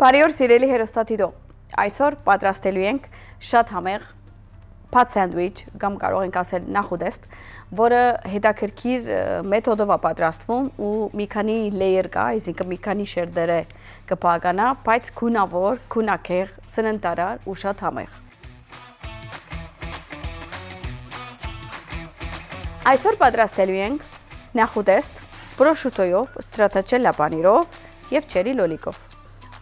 Բարի օր սիրելի հերոստատիտո, այսօր պատրաստելու ենք շատ համեղ փաթ սենդվիչ կամ կարող ենք ասել նախուդեստ, որը հետաքրքիր մեթոդով է պատրաստվում ու մի քանի լեյեր կա, այսինքն մի քանի շերտեր է կփականա, բայց գունավոր, գունակեղ, սննդարար ու շատ համեղ։ Այսօր պատրաստելու ենք նախուդեստ պրոշուտոյով, ստրատաչելլա պանիրով եւ չերի լոլիկով։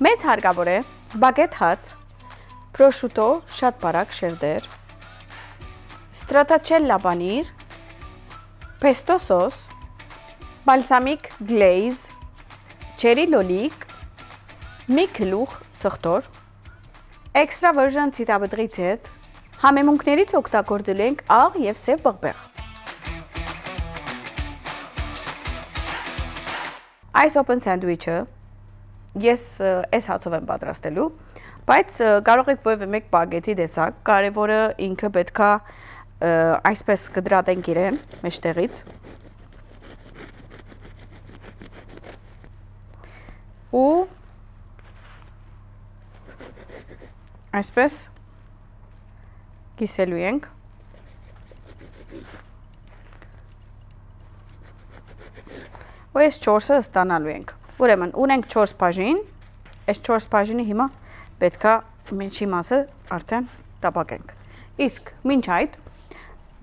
Մեզ հարկավոր է բագետ հաց, պրոշուտո շատ բարակ շերտեր, ստրատաչելլա պանիր, պեստո սոս, բալսամիկ գլեյզ, չերի լոլիկ, մի գլուխ սխտոր, էքստրա վըրժն ցիտաբդրից հետ, համեմունքներից օգտագործելու ենք աղ եւ սև բղբեղ։ Այս open sandwich-ը ես այս հացով եմ պատրաստելու, բայց կարող եք որևէ մեկ բագետի տեսակ, կարևորը ինքը պետքա այսպես կդրատենք իրեն մեջտեղից ու այսպես կիսելու ենք ու այս 4-ը ստանալու ենք։ Ուրեմն ունենք 4 բաժին, այս 4 բաժինի հիմա պետքա միջի մասը արդեն տապակենք։ Իսկ մինչ այդ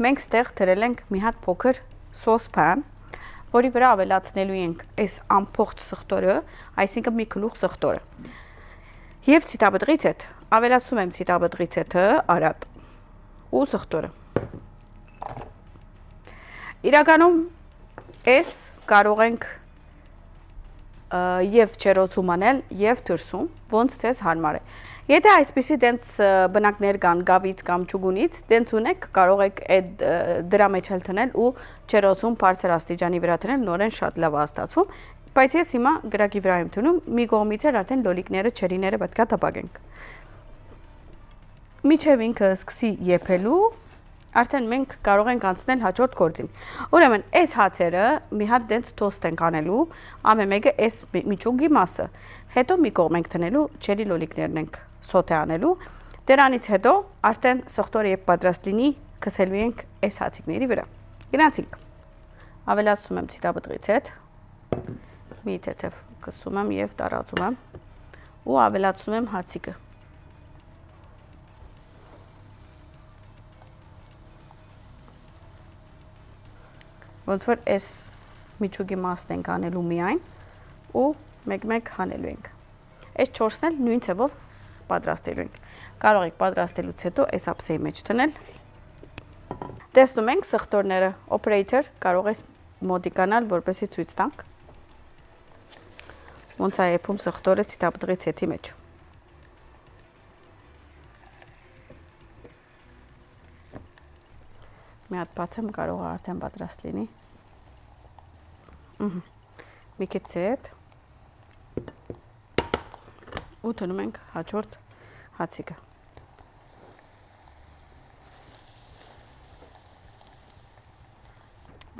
մենք ստեղ դրել ենք մի հատ փոքր սոսպան, որի վրա ավելացնելու ենք այս ամփոխ սխտորը, այսինքն մի գլուխ սխտորը։ Եվ ցիտաբդրից հետ ավելացնում եմ ցիտաբդրից հետը արատ ու սխտորը։ Իրականում այս կարող ենք եւ չերոցում անել եւ դրսում, ոնց ցես հարմար է։ Եթե այսպիսի դենց բնակներ կան գավից կամ ճուգունից, դենց ունեք, կարող եք այդ դրա մեջ էլ տնել ու չերոցում բարձր աստիճանի վրա տնել, նորեն շատ լավ է ստացվում, բայց ես հիմա գրակի վրա եմ տնում, մի կողմից էլ արդեն լոլիկները, չերիները պետքա տապակենք։ Միջև ինքը սկսի եփելու, արդեն մենք կարող ենք անցնել հաջորդ գործին։ Ուրեմն, այս հացերը մի հատ դենց թոստ ենք անելու, ամենը այս միջուկի մասը։ Հետո մի կողմ ենք տնելու, չերի լոլիկներն ենք սոտե անելու։ Դրանից հետո արդեն սխտորը երբ պատրաստ լինի, քսելու ենք այս հացիկների վրա։ Գնացինք։ Ավելացնում եմ ցիտաբդրից հետ։ Մի թեթև կսում եմ եւ տարածում եմ ու ավելացնում եմ հացիկը։ Ոնց որ այս միջուկի մասն ենք անելու միայն ու մեկ-մեկ հանելու ենք։ Այս 4-ն էլ նույն ձևով պատրաստելու ենք։ Կարող եք պատրաստելուց հետո այս ափսեի մեջ դնել։ Տեսնում ենք սխտորները, operator կարող է մոդիկանալ, որպեսզի ցույց տանք։ Ոնց է եփում սխտորը ցիտաբդրից հետի մեջ։ Մի հատ բացեմ, կարող է արդեն պատրաստ լինի։ Մի քիչ ցետ։ Ու դնում ենք հաջորդ հացիկը։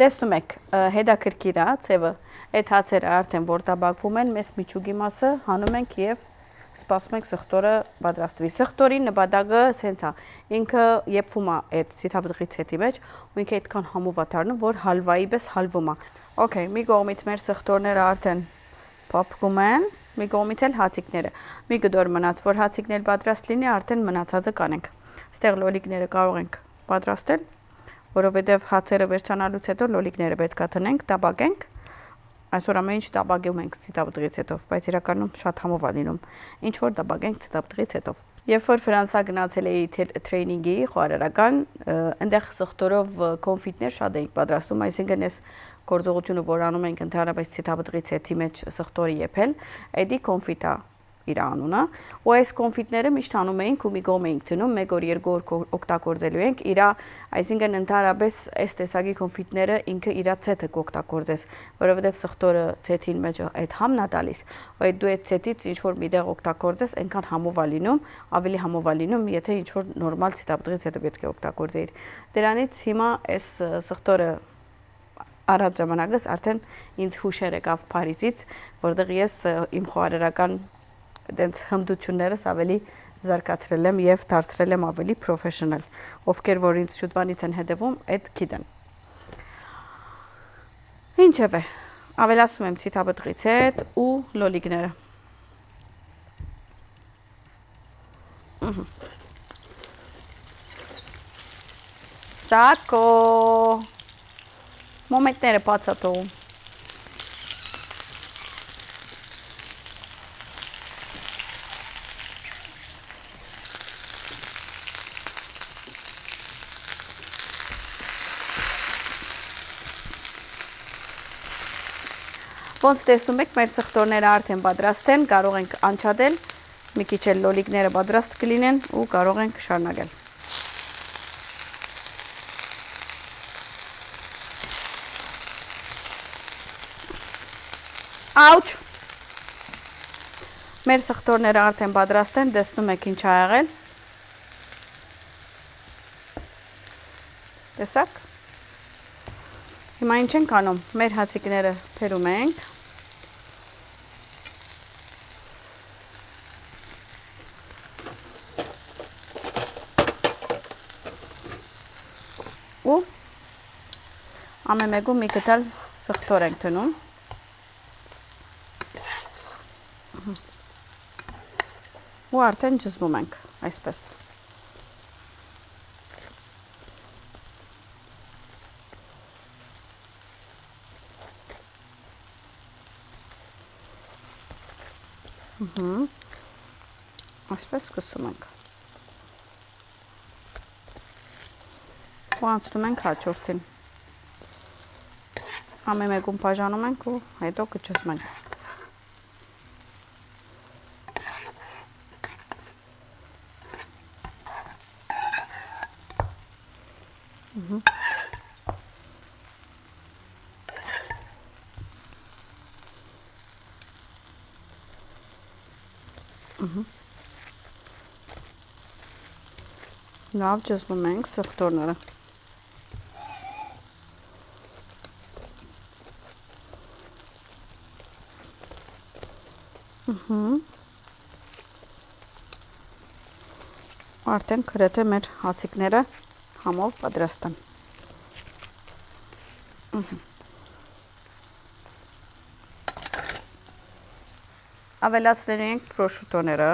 Տեսնում եք, հետաքրքիր է ցևը, այդ հացերը արդեն որ տաբակվում են, մեզ միջուկի մասը հանում ենք եւ սպասում ենք սխտորը պատրաստվի։ Սխտորի նպատակը սենց է, ինքը եփվում է այդ ցիտաբդրից հետի մեջ, ու ինքը այդքան համով է դառնում, որ հալվայի պես հալվում է։ Okay, մի կողմից մեր սխտորները արդեն փափկում են, մի կողմից էլ հացիկները։ Մի գդոր մնաց, որ հացիկն էլ պատրաստ լինի, արդեն մնացածը կանենք։ Այստեղ լոլիկները կարող ենք պատրաստել, որովհետև հացերը վերջանալուց հետո լոլիկները պետքա տնենք, տապակենք։ Այսօր ամեն ինչ տապակում ենք ցիտաբդրից հետո, բայց իրականում շատ համով է լինում։ Ինչ որ տապակենք ցիտաբդրից հետո։ Երբ որ Ֆրանսա գնացել էի տրեյնինգի խոհարարական, այնտեղ սխտորով կոնֆիտներ շատ էինք պատրաստում, այսինքն այս գործողությունը, որ անում ենք ընդհանրապես ցիտաբդրից հետի մեջ սխտորը եփել, էդի կոնֆիտ է իր անունը, ու այս կոնֆիտները միշտ անում էինք ու մի կողմ էինք դնում, մեկ օր, երկու օր օգտագործելու ենք, իր, այսինքն ընդհանրապես այս տեսակի կոնֆիտները ինքը իր ցեթը կօգտագործես, որովհետև սխտորը ցեթին մեջ այդ համն է տալիս, ու այդ դու այդ ցեթից ինչ որ միտեղ օգտագործես, այնքան համով է լինում, ավելի համով է լինում, եթե ինչ որ նորմալ ցիտաբդրից հետո պետք է օգտագործեիր։ Դրանից հիմա այս սխտորը առած ժամանակս արդեն ինձ հուշեր եկավ Փարիզից, որտեղ ես իմ խոհարարական այդենց հմտություններս ավելի զարգացրել եմ եւ դարձրել եմ ավելի պրոֆեսիոնալ։ Ովքեր որ ինձ շուտվանից են հետևում, այդ գիտեն։ Ինչևէ, ավելացնում եմ ցիթապտղից հետ ու լոլիկները։ Սակո մոմենտները բացատողում։ Ոնց տեսնում եք, մեր սխտորները արդեն պատրաստ են, կարող ենք անջատել, մի քիչ էլ լոլիկները պատրաստ կլինեն ու կարող ենք շարունակել։ Աուչ։ Մեր սխտորները արդեն պատրաստ են, տեսնում եք ինչ ա եղել։ Տեսակ։ Հիմա ինչ ենք անում, մեր հացիկները թերում ենք։ Ու ամենեգում մի գտալ սխտոր ենք տնում։ Ու արդեն ջզվում ենք, այսպես։ Այսպես սկսում ենք։ Ու անցնում ենք հաջորդին։ Ամենեգում բաժանում ենք ու հետո կջզում ենք։ Լավ ջզվում ենք սխտորները։ Արդեն գրեթե մեր հացիկները համով պատրաստ են։ Ավելացնել ենք պրոշուտոները։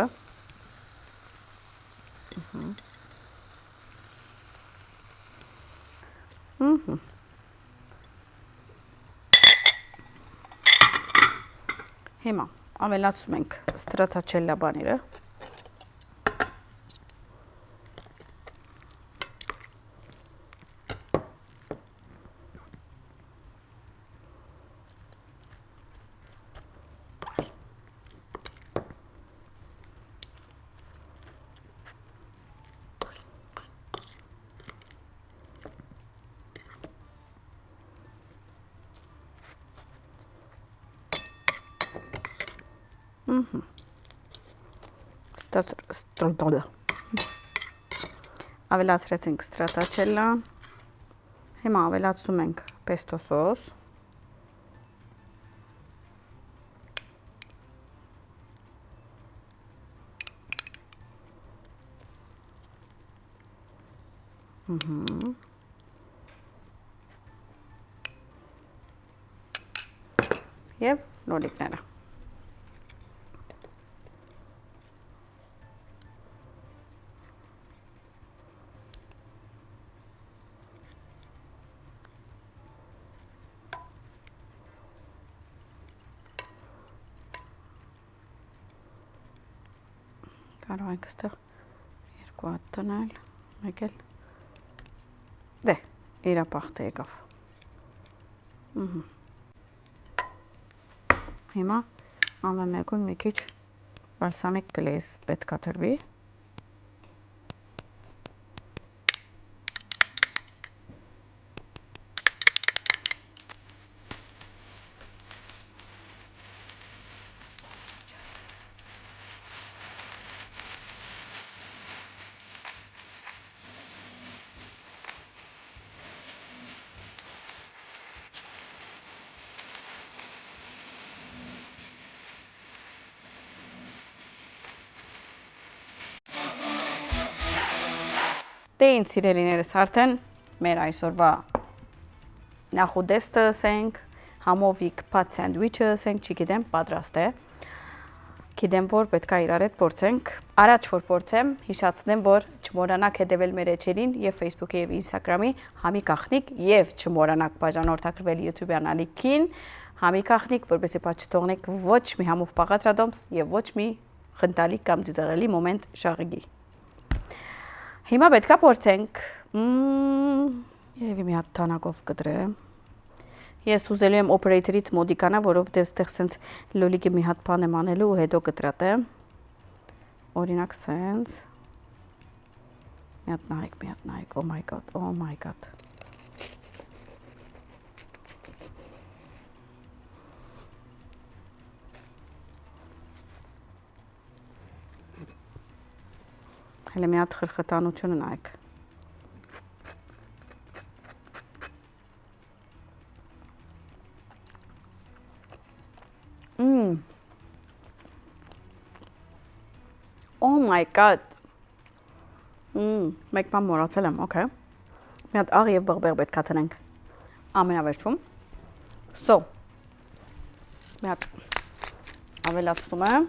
Հիմա ավելացում ենք ստրատաչելլա բաները։ Ավելացրեցինք ստրատաչելլա, հիմա ավելացնում ենք պեստո սոս, և լոլիկները։ Կարող ենք ստեղ երկու հատ տնել, մեկ էլ, դե, իրապախտ եկավ։ Հիմա ամենեգուն մի քիչ բալսամիկ գլեյզ պետք է տրվի։ Դե ինձ սիրելիներս արդեն մեր այսօրվա նախուդեստը ասենք, համովիկ պատ սենդվիչը ասենք, չգիտեմ, պատրաստ է։ Գիտեմ, որ պետք է իրար հետ փորձենք։ Առաջ որ փորձեմ, հիշացնեմ, որ չմոռանաք հետևել մեր էջերին եւ Facebook-ի եւ Instagram-ի Համի Կախնիկ եւ չմոռանաք բաժանորդագրվել YouTube-յան ալիքին Համի Կախնիկ, որպեսզի բաց չթողնեք ոչ մի համով պաղատրադոմս եւ ոչ մի խնդալի կամ ծիծաղելի մոմենտ շաղիգի։ Հիմա պետք է փորձենք։ Երևի մի հատ թանակով կտրեմ։ Ես ուզելու եմ օպերեյթորից մոդիկանա, որովհետև այդտեղ սենց լոլիկի մի հատ բան եմ անելու ու հետո կտրատեմ։ Օրինակ սենց։ Մի հատ նայեք, oh my god։ Հələ մի հատ խրխտանությունը նայեք։ Oh my god. Մեկ բան մոռացել եմ, okay։ Մի հատ աղ եւ բղբեղ պետք է տնենք։ Ամենավերջում։ So։ Մի հատ ավելացնում եմ։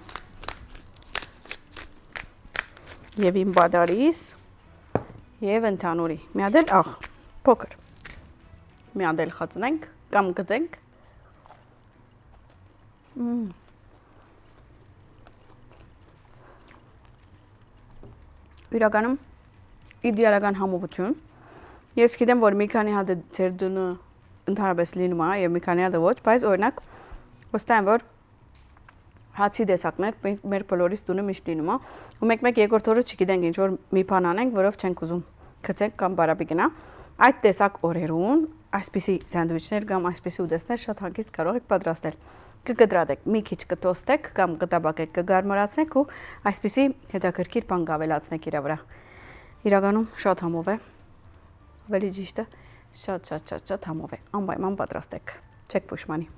Եվ իմ բադարիս եւ ընդհանուրի։ Մի հատ էլ աղ, փոքր։ Մի հատ էլ խածնենք կամ գծենք։ Իրականում իդեալական համովություն։ Ես գիտեմ, որ մի քանի հատ ձեր դունը ընդհանրապես լինում է եւ մի քանի հատ ոչ, բայց օրինակ վստահ եմ, որ հացի դեսակներ մեր բոլորիս դունը միշտ լինում է, ու մեկ-մեկ երկրորդ օրը չգիտենք ինչ որ մի բան անենք, որով չենք ուզում գցենք կամ բարաբի գնա։ Այդ տեսակ օրերուն այսպիսի սանդվիչներ կամ այսպիսի ուտեստներ շատ հանգիստ կարող եք պատրաստել։ Կկտրատեք, մի քիչ կտոստեք կամ կտաբակեք, կգարմարացնեք ու այսպիսի հետաքրքիր բան կավելացնեք իր վրա։ Իրականում շատ համով է։ Ավելի ճիշտը շատ համով է։ Անպայման պատրաստեք։ Չեք փոշմանի։